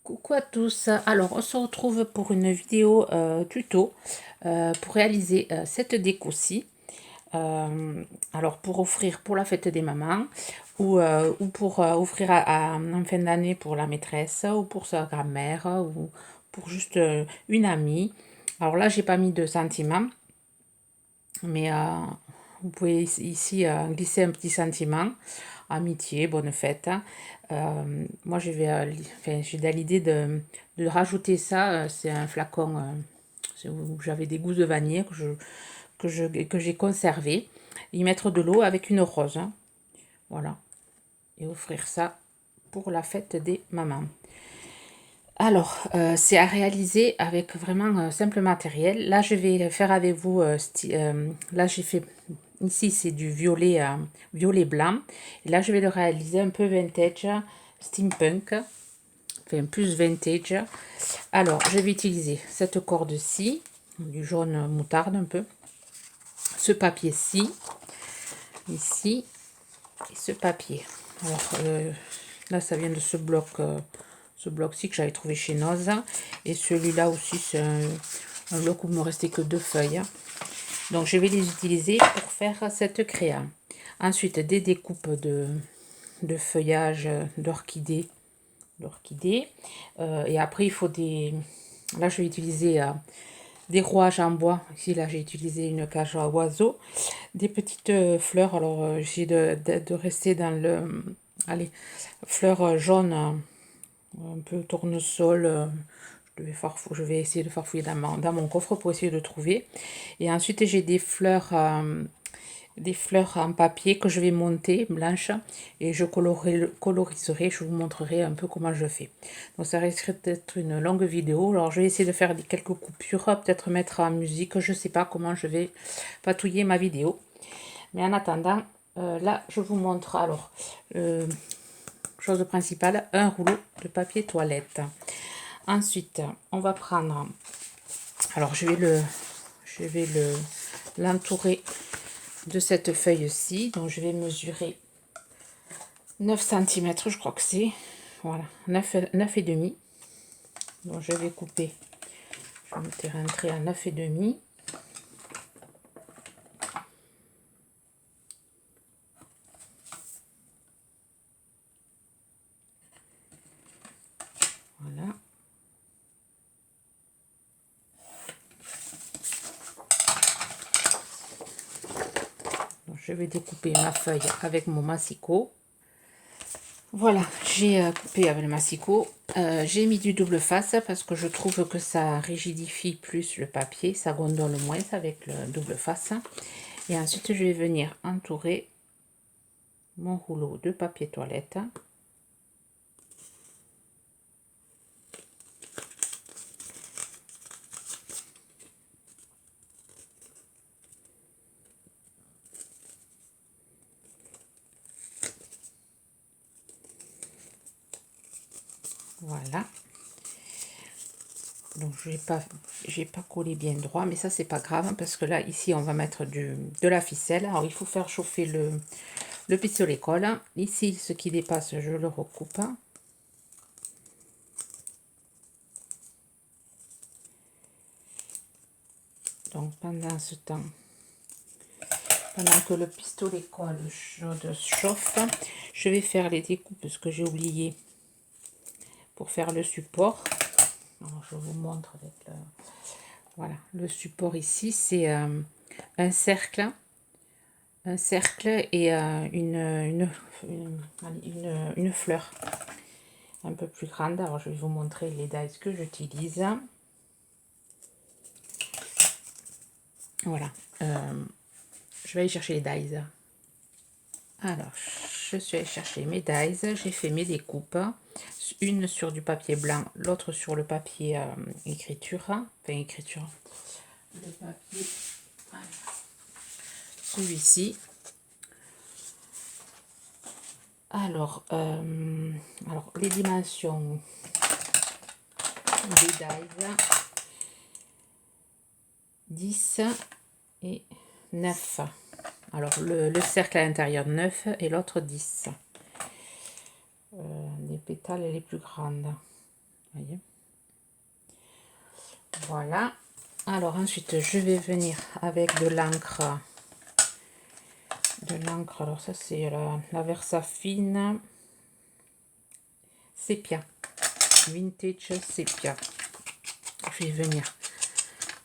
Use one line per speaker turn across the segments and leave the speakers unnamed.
Coucou à tous, alors on se retrouve pour une vidéo tuto pour réaliser cette déco-ci. Alors pour offrir pour la fête des mamans ou pour offrir en fin d'année pour la maîtresse ou pour sa grand-mère ou pour juste une amie. Alors là j'ai pas mis de sentiments, mais vous pouvez ici glisser un petit sentiment, amitié, bonne fête. Moi, j'ai l'idée de rajouter ça. C'est un flacon où j'avais des gousses de vanille que j'ai conservé. Y mettre de l'eau avec une rose. Voilà. Et offrir ça pour la fête des mamans. Alors, c'est à réaliser avec vraiment simple matériel. Là, je vais faire avec vous, là j'ai fait, ici c'est du violet, violet blanc. Et là, je vais le réaliser un peu vintage, steampunk, enfin plus vintage. Alors, je vais utiliser cette corde-ci, du jaune moutarde un peu, ce papier-ci, ici, et ce papier. Alors, là, ça vient de ce bloc-ci que j'avais trouvé chez Noz. Et celui-là aussi, c'est un bloc où il ne me restait que 2 feuilles. Donc, je vais les utiliser pour faire cette créa. Ensuite, des découpes de feuillage d'orchidées. Et après, il faut des... Là, je vais utiliser des rouages en bois. Ici, là, j'ai utilisé une cage à oiseaux. Des petites fleurs. Alors, j'essaie de rester dans le... Allez, fleurs jaunes, un peu tournesol. Je vais essayer de farfouiller dans mon coffre pour essayer de trouver. Et ensuite, j'ai des fleurs en papier que je vais monter, blanches. Et je coloriserai, je vous montrerai un peu comment je fais. Donc, ça risque d'être une longue vidéo. Alors, je vais essayer de faire quelques coupures, peut-être mettre en musique. Je ne sais pas comment je vais patouiller ma vidéo. Mais en attendant, là, je vous montre. Alors, chose principale, un rouleau de papier toilette. Ensuite, on va prendre, alors je vais l'entourer de cette feuille-ci. Donc je vais mesurer 9 cm, je crois que c'est, voilà, 9 et demi. Donc je vais couper, je vais rentrer à 9 et demi. Voilà. Donc, je vais découper ma feuille avec mon massicot. Voilà, j'ai coupé avec le massicot. J'ai mis du double face parce que je trouve que ça rigidifie plus le papier, ça gondole moins avec le double face. Et ensuite, je vais venir entourer mon rouleau de papier toilette. Voilà. Donc j'ai pas collé bien droit, mais ça c'est pas grave parce que là ici on va mettre de la ficelle. Alors il faut faire chauffer le pistolet colle. Ici ce qui dépasse je le recoupe. Donc pendant ce temps, pendant que le pistolet colle chauffe, je vais faire les découpes, ce que j'ai oublié pour faire le support. Alors, je vous montre avec voilà, le support ici, c'est un cercle et une fleur un peu plus grande. Alors je vais vous montrer les dies que j'utilise. Voilà, je vais aller chercher les dies. Alors je suis allée chercher mes dies, j'ai fait mes découpes, une sur du papier blanc, l'autre sur le papier écriture, enfin écriture, le papier, voilà. Celui-ci. Alors, les dimensions des dies, 10 et 9. Alors, le cercle à l'intérieur 9 et l'autre 10. Les pétales les plus grandes. voyez. Voilà. Alors ensuite, je vais venir avec de l'encre. Alors ça, c'est la Versafine Sépia. Vintage Sépia. Je vais venir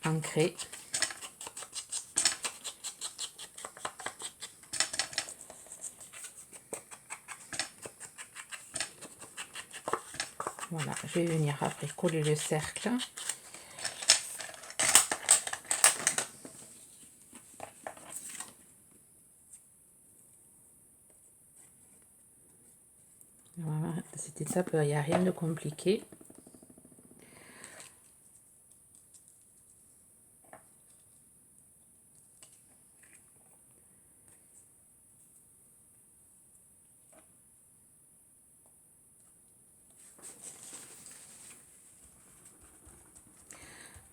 ancrer. Voilà, je vais venir après coller le cercle. Voilà, cette étape, il n'y a rien de compliqué.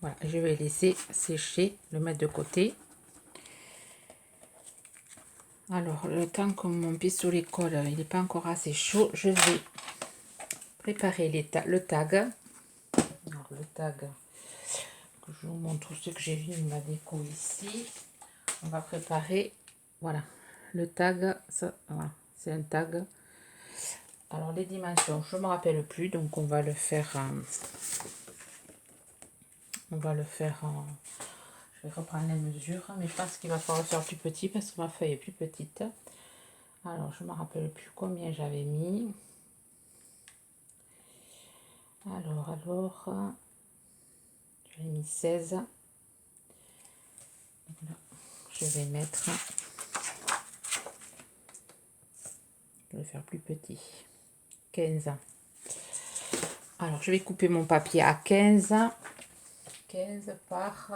Voilà, je vais laisser sécher, le mettre de côté. Alors, le temps que mon pistolet colle, il n'est pas encore assez chaud, je vais préparer le tag. Alors, le tag, que je vous montre ce que j'ai vu de ma déco ici. On va préparer, voilà, le tag, ça, voilà, c'est un tag. Alors, les dimensions, je ne me rappelle plus, donc on va le faire je vais reprendre les mesures, mais je pense qu'il va falloir faire plus petit parce que ma feuille est plus petite. Alors, je ne me rappelle plus combien j'avais mis. Alors, j'avais mis 16. Donc là, je vais mettre, je vais faire plus petit, 15. Alors, je vais couper mon papier à 15 par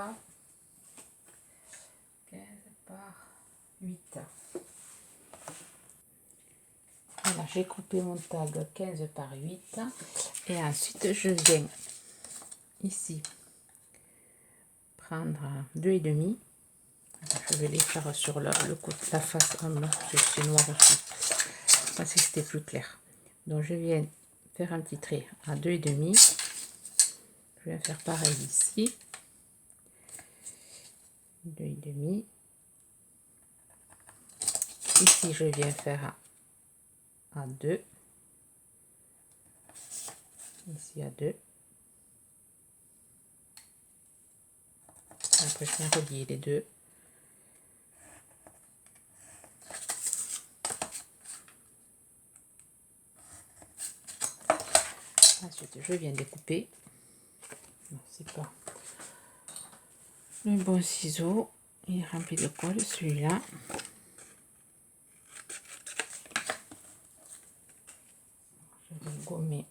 8. Voilà, j'ai coupé mon tag 15 par 8. Et ensuite, je viens ici prendre 2,5. Je vais les faire sur le côté, la face. Oh non, c'est noir aussi. Ça, c'était plus clair. Donc, je viens faire un petit trait à 2,5. Je vais faire pareil ici. 2,5. Ici, je viens faire à 2. Ici, à 2. Après, je viens relier les deux. Ensuite, je viens découper. C'est pas le bon ciseau. Il est rempli de colle, celui-là. Je vais gommer.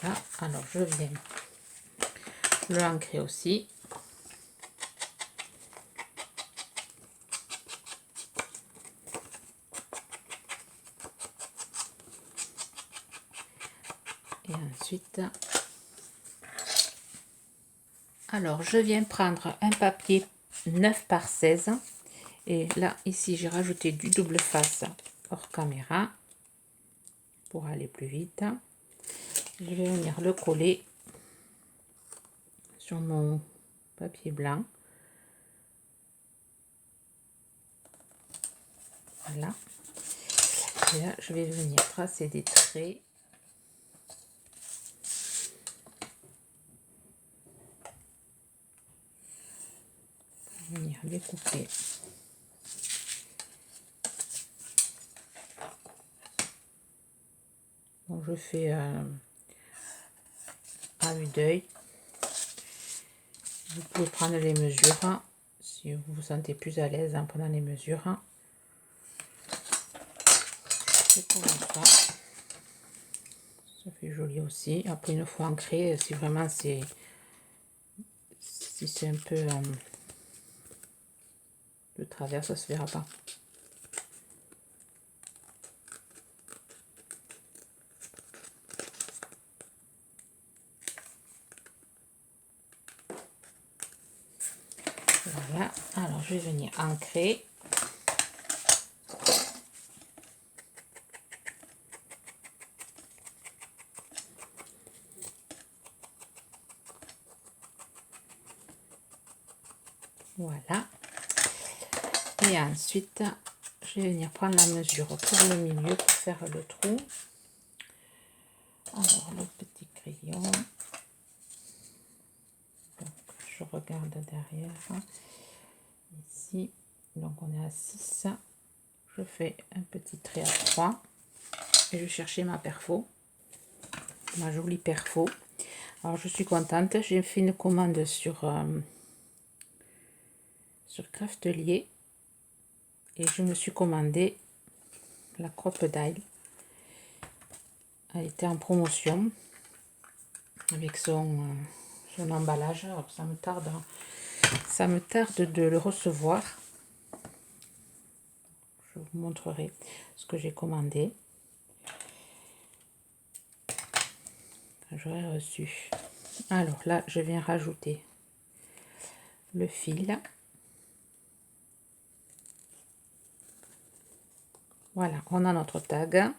Voilà. Alors, je viens le ancrer aussi. Et ensuite, alors je viens prendre un papier 9 par 16 et là ici j'ai rajouté du double face hors caméra pour aller plus vite. Je vais venir le coller sur mon papier blanc. Voilà. Et là je vais venir tracer des traits. Venir découper donc je fais à vue d'œil. Vous pouvez prendre les mesures si vous vous sentez plus à l'aise en prenant les mesures. C'est comme ça. Ça fait joli aussi. Après, une fois ancré, si vraiment si c'est un peu de travers, ça se verra pas. Voilà. Alors, je vais venir ancrer. Voilà. Et ensuite, je vais venir prendre la mesure pour le milieu pour faire le trou. Alors, le petit crayon. Donc, je regarde derrière. Ici, donc on est à 6. Je fais un petit trait à 3. Et je vais chercher ma perfo. Ma jolie perfo. Alors, je suis contente. J'ai fait une commande sur Craftelier. Et je me suis commandé la Crocodile. Elle était en promotion avec son emballage. Alors ça me tarde de le recevoir. Je vous montrerai ce que j'ai commandé. J'aurais reçu. Alors là, je viens rajouter le fil. Voilà, on a notre tag.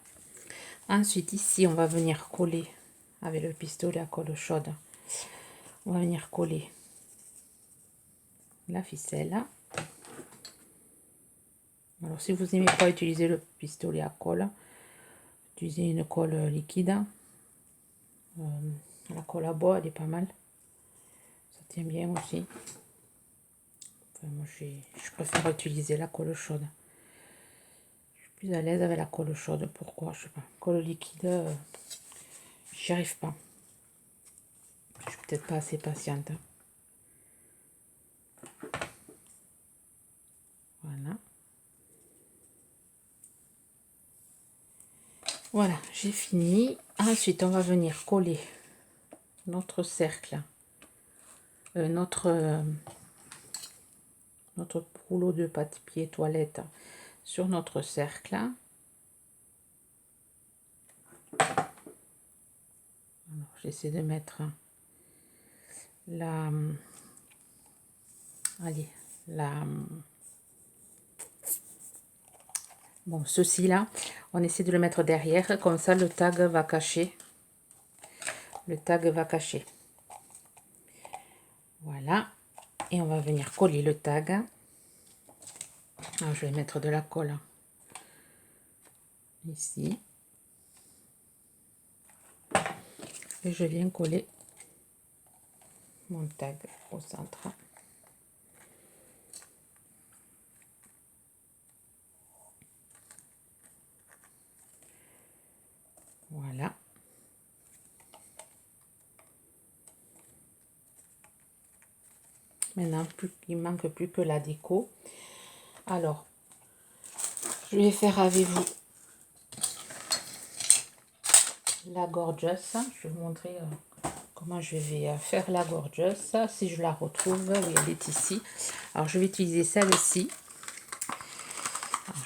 Ensuite, ici, on va venir coller avec le pistolet à colle chaude. On va venir coller la ficelle. Alors, si vous n'aimez pas utiliser le pistolet à colle, utilisez une colle liquide. La colle à bois, elle est pas mal. Ça tient bien aussi. Enfin, moi, je préfère utiliser la colle chaude. Je suis plus à l'aise avec la colle chaude. Pourquoi? Je sais pas. Colle liquide, j'y arrive pas. Je suis peut-être pas assez patiente. Voilà. Voilà, j'ai fini. Ensuite, on va venir coller notre cercle, notre rouleau de papier toilette sur notre cercle. Alors, j'essaie de mettre bon, ceci là, on essaie de le mettre derrière, comme ça le tag va cacher. Le tag va cacher. Voilà. Et on va venir coller le tag. Alors, je vais mettre de la colle ici. Et je viens coller mon tag au centre. Voilà. Maintenant, il ne manque plus que la déco. Alors, je vais faire avec vous la gorgeous. Je vais vous montrer comment je vais faire la gorgeous. Si je la retrouve, oui, elle est ici. Alors, je vais utiliser celle-ci.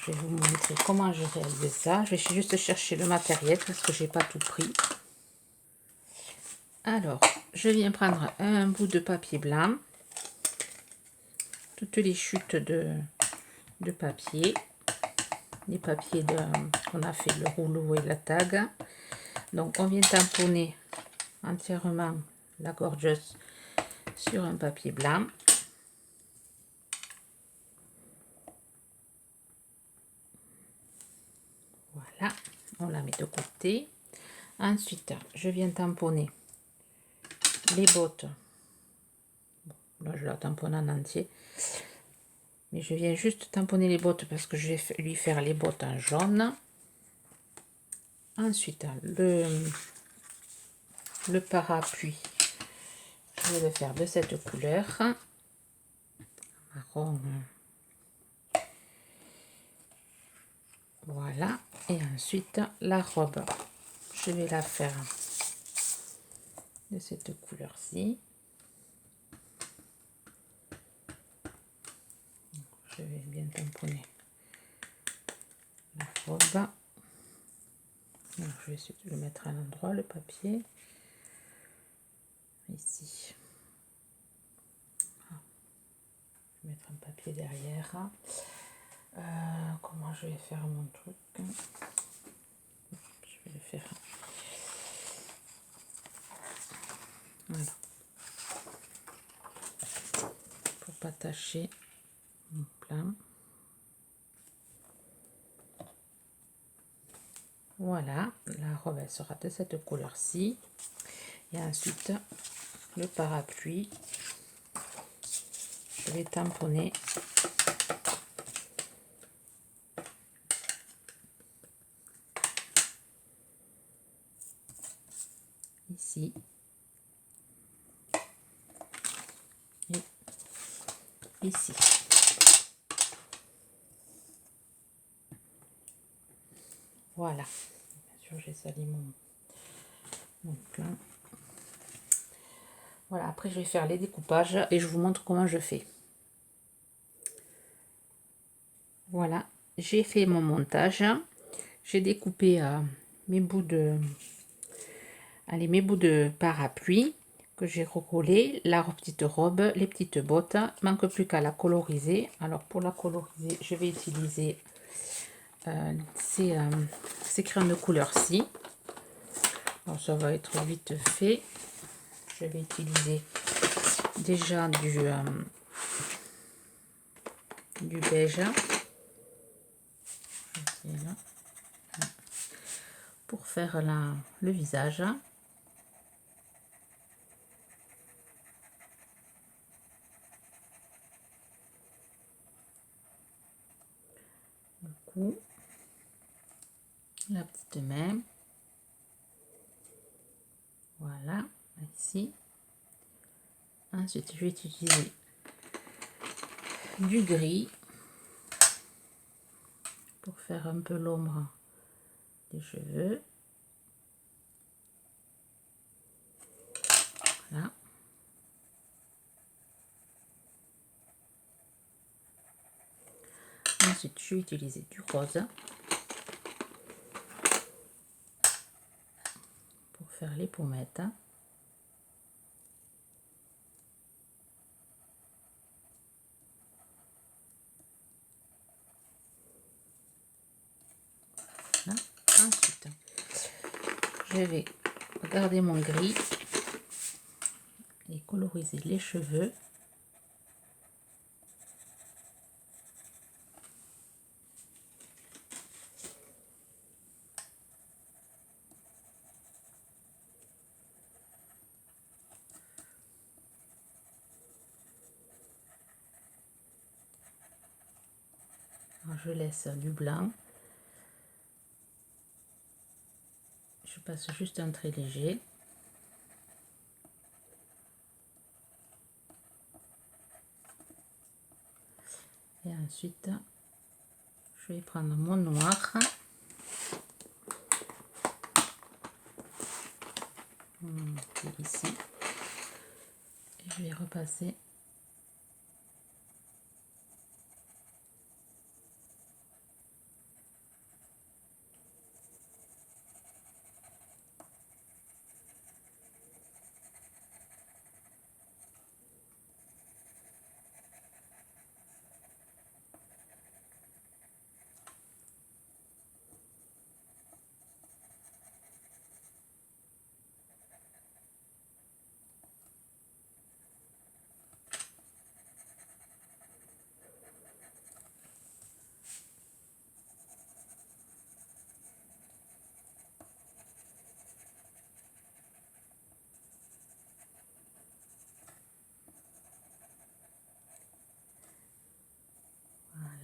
Je vais vous montrer comment je réalise ça. Je vais juste chercher le matériel parce que j'ai pas tout pris. Alors, je viens prendre un bout de papier blanc. Toutes les chutes de papier. Les papiers qu'on a fait le rouleau et la tag. Donc, on vient tamponner entièrement la gorgeous sur un papier blanc. Voilà, on la met de côté. Ensuite, je viens tamponner les bottes. Bon, là, je la tamponne en entier. Mais je viens juste tamponner les bottes parce que je vais lui faire les bottes en jaune. Ensuite, le parapluie, je vais le faire de cette couleur. Marron. Voilà. Et ensuite, la robe, je vais la faire de cette couleur-ci. Je vais bien tamponner la robe. Alors, je vais essayer de le mettre à l'endroit, le papier. Ici. Je vais mettre un papier derrière. Comment je vais faire mon truc? Je vais le faire. Voilà. Pour pas tacher mon plan. Voilà, la robe elle sera de cette couleur-ci. Et ensuite, le parapluie, je vais tamponner ici et ici. Voilà, bien sûr j'ai sali mon plan. Voilà, après je vais faire les découpages et je vous montre comment je fais. Voilà, j'ai fait mon montage, j'ai découpé mes bouts de parapluie que j'ai recollé, la petite robe, les petites bottes. Il manque plus qu'à la coloriser. Alors pour la coloriser, je vais utiliser ces crayons de couleur-ci. Alors ça va être vite fait. Je vais utiliser déjà du beige pour faire le visage. Le cou, la petite main, voilà, ici. Ensuite, je vais utiliser du gris pour faire un peu l'ombre des cheveux. Voilà. Ensuite, je vais utiliser du rose pour faire les pommettes. Voilà. Ensuite, je vais garder mon gris et coloriser les cheveux. Alors, je laisse du blanc. Je passe juste un trait léger. Et ensuite, je vais prendre mon noir. Ici. Et je vais repasser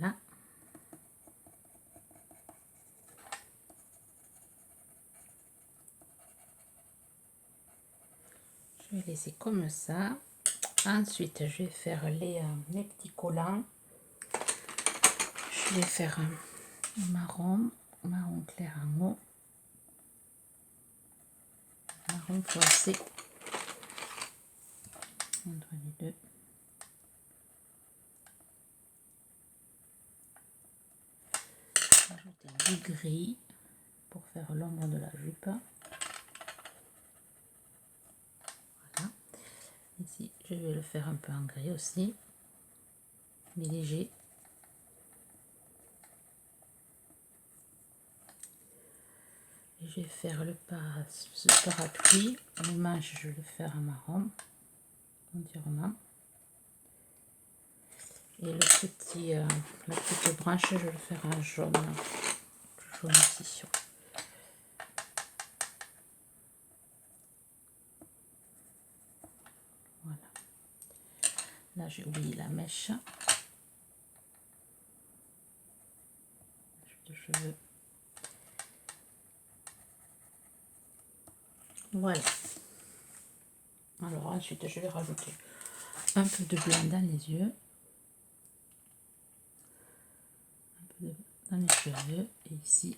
là. Je vais laisser comme ça. Ensuite, je vais faire les petits collants. Je vais faire un marron clair en haut, marron foncé entre les deux. Ajouter du gris pour faire l'ombre de la jupe. Voilà. Ici, je vais le faire un peu en gris aussi, mais léger. Et je vais faire ce parapluie. Le manche, je vais le faire en marron entièrement. Et le petit, la petite branche, je vais le faire en jaune ici. Voilà. Là, j'ai oublié la mèche. De cheveux. Voilà. Alors ensuite, je vais rajouter un peu de blanc dans les yeux. Un peu de dans les cheveux. Et ici.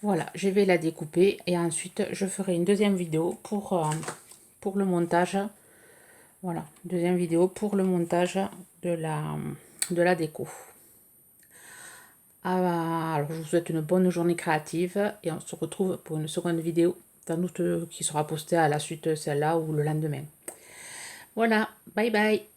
Voilà, je vais la découper et ensuite je ferai une deuxième vidéo pour le montage. Voilà, deuxième vidéo pour le montage de la déco. Alors, je vous souhaite une bonne journée créative et on se retrouve pour une seconde vidéo, sans doute qui sera postée à la suite de celle-là ou le lendemain. Voilà, bye bye!